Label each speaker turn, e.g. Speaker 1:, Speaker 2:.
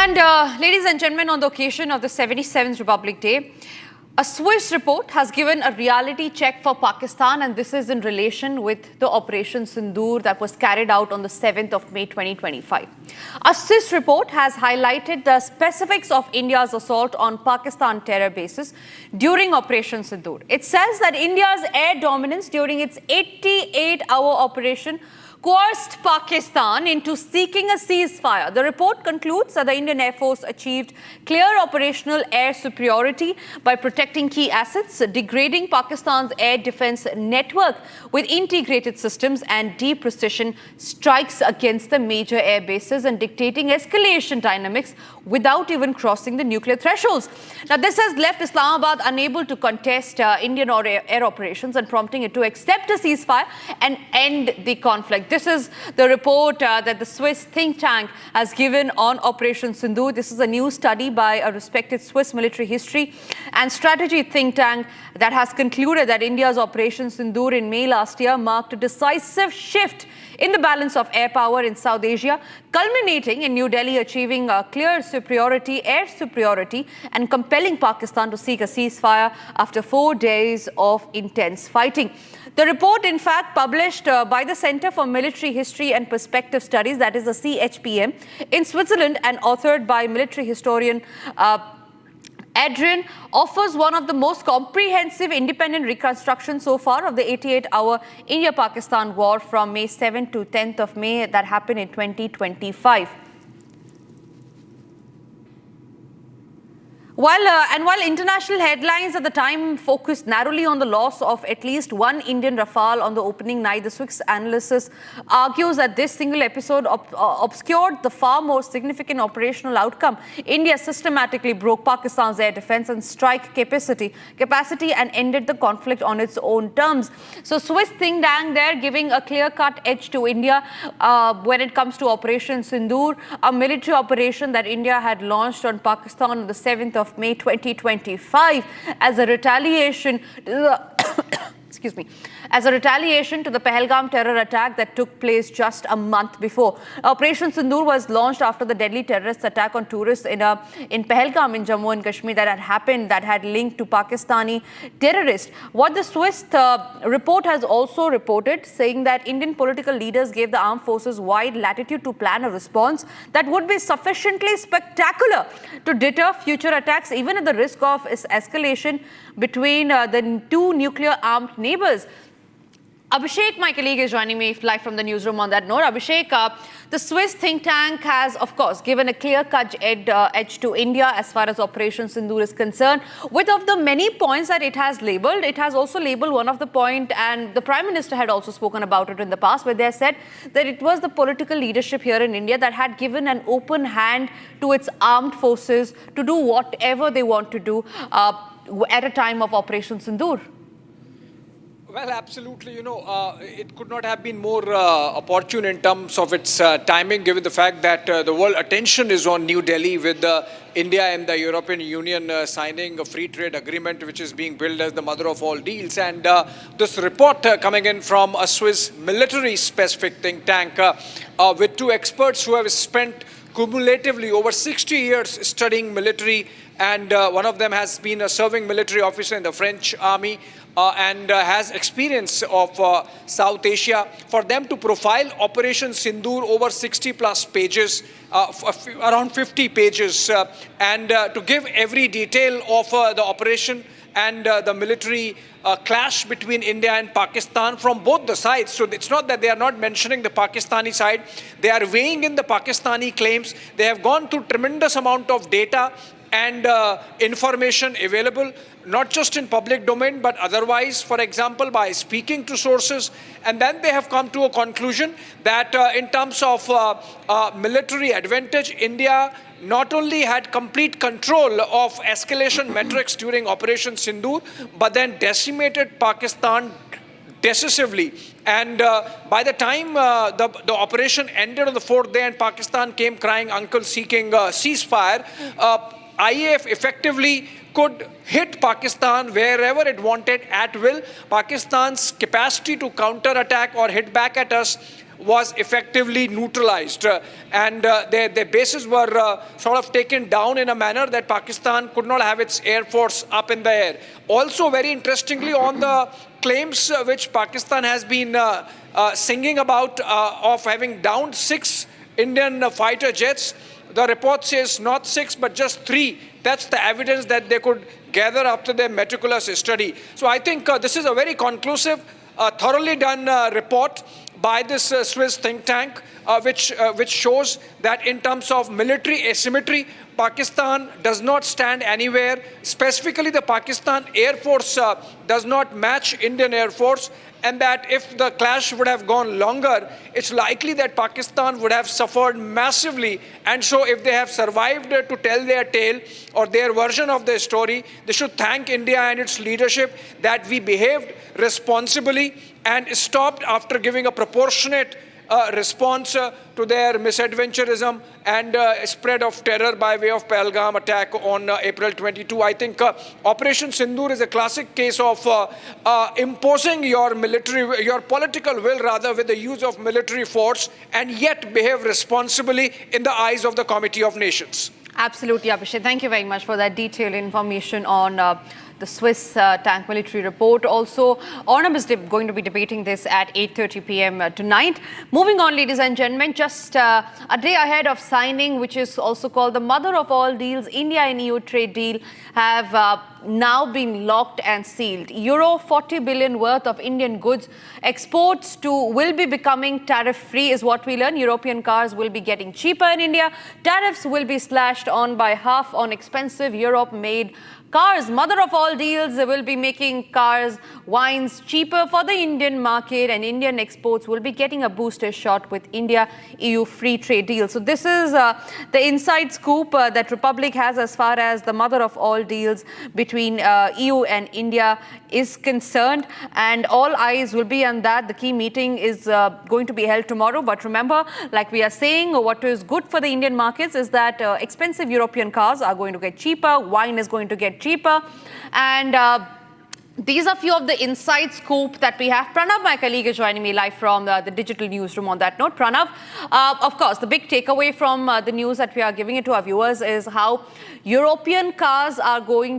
Speaker 1: And ladies and gentlemen, on the occasion of the 77th Republic Day, a Swiss report has given a reality check for Pakistan, and this is in relation with the Operation Sindoor that was carried out on the 7th of May 2025. A Swiss report has highlighted the specifics of India's assault on Pakistan terror bases during Operation Sindoor. It says that India's air dominance during its 88-hour operation coerced Pakistan into seeking a ceasefire. The report concludes that the Indian Air Force achieved clear operational air superiority by protecting key assets, degrading Pakistan's air defense network with integrated systems and deep precision strikes against the major air bases, and dictating escalation dynamics without even crossing the nuclear thresholds. Now, this has left Islamabad unable to contest Indian air operations and prompting it to accept a ceasefire and end the conflict. This is the report that the Swiss think tank has given on Operation Sindoor. This is a new study by a respected Swiss military history and strategy think tank that has concluded that India's Operation Sindoor in May last year marked a decisive shift in the balance of air power in South Asia, culminating in New Delhi achieving a clear superiority, air superiority, and compelling Pakistan to seek a ceasefire after 4 days of intense fighting. The report, in fact, published by the Center for Military History and Perspective Studies, that is the CHPM, in Switzerland, and authored by military historian Adrien, offers one of the most comprehensive independent reconstructions so far of the 88-hour India-Pakistan war from May 7 to 10th of May that happened in 2025. While international headlines at the time focused narrowly on the loss of at least one Indian Rafale on the opening night, the Swiss analysis argues that this single episode obscured the far more significant operational outcome. India systematically broke Pakistan's air defense and strike capacity and ended the conflict on its own terms. So Swiss think tank there giving a clear-cut edge to India when it comes to Operation Sindoor, a military operation that India had launched on Pakistan on the 7th of May 2025 as a retaliation to the as a retaliation to the Pahalgam terror attack that took place just a month before. Operation Sindoor was launched after the deadly terrorist attack on tourists in Pahalgam in Jammu and Kashmir that had happened, that had linked to Pakistani terrorists. What the Swiss report has also reported, saying that Indian political leaders gave the armed forces wide latitude to plan a response that would be sufficiently spectacular to deter future attacks, even at the risk of escalation between the two nuclear-armed neighbors. Abhishek, my colleague, is joining me live from the newsroom on that note. Abhishek, the Swiss think tank has, of course, given a clear-cut edge to India as far as Operation Sindoor is concerned. With of the many points that it has labelled, it has also labelled one of the point, and the Prime Minister had also spoken about it in the past, where they said that it was the political leadership here in India that had given an open hand to its armed forces to do whatever they want to do at a time of Operation Sindoor.
Speaker 2: Well, absolutely. It could not have been more opportune in terms of its timing, given the fact that the world attention is on New Delhi with India and the European Union signing a free trade agreement, which is being billed as the mother of all deals. And this report coming in from a Swiss military-specific think tank with two experts who have spent cumulatively over 60 years studying military, and one of them has been a serving military officer in the French army and has experience of South Asia. For them to profile Operation Sindoor over 60 plus pages, around 50 pages, and to give every detail of the operation and the military clash between India and Pakistan from both the sides. So it's not that they are not mentioning the Pakistani side. They are weighing in the Pakistani claims. They have gone through tremendous amount of data and information available, not just in public domain, but otherwise, for example, by speaking to sources. And then they have come to a conclusion that in terms of military advantage, India not only had complete control of escalation metrics during Operation Sindoor, but then decimated Pakistan decisively. And by the time the operation ended on the 4th day and Pakistan came crying uncle seeking ceasefire, IAF effectively could hit Pakistan wherever it wanted at will. Pakistan's capacity to counter-attack or hit back at us was effectively neutralized. Their bases were sort of taken down in a manner that Pakistan could not have its air force up in the air. Also, very interestingly, on the claims which Pakistan has been singing about of having downed 6 Indian fighter jets, the report says not 6, but just 3. That's the evidence that they could gather after their meticulous study. So I think this is a very conclusive, thoroughly done report by this Swiss think tank, which shows that in terms of military asymmetry, Pakistan does not stand anywhere. Specifically, the Pakistan Air Force does not match Indian Air Force, and that if the clash would have gone longer, it's likely that Pakistan would have suffered massively. And so if they have survived to tell their tale or their version of the story, they should thank India and its leadership that we behaved responsibly and stopped after giving a proportionate response to their misadventurism and spread of terror by way of Pahalgam attack on April 22. I think Operation Sindoor is a classic case of imposing your political will rather with the use of military force and yet behave responsibly in the eyes of the Committee of Nations.
Speaker 1: Absolutely, Abhishek. Thank you very much for that detailed information on the Swiss tank military report. Also, Arnab is going to be debating this at 8:30 p.m. tonight. Moving on, ladies and gentlemen, just a day ahead of signing, which is also called the mother of all deals, India and EU trade deal have now been locked and sealed. Euro 40 billion worth of Indian goods exports will be becoming tariff-free is what we learn. European cars will be getting cheaper in India. Tariffs will be slashed on by half on expensive Europe-made cars. Mother of all deals will be making cars, wines cheaper for the Indian market, and Indian exports will be getting a booster shot with India-EU free trade deal. So this is the inside scoop that Republic has as far as the mother of all deals between EU and India is concerned, and all eyes will be on that. The key meeting is going to be held tomorrow, but remember, like we are saying, what is good for the Indian markets is that expensive European cars are going to get cheaper, wine is going to get cheaper, and these are few of the inside scoop that we have. Pranav, my colleague, is joining me live from the digital newsroom on that note. Pranav, of course, the big takeaway from the news that we are giving it to our viewers is how European cars are going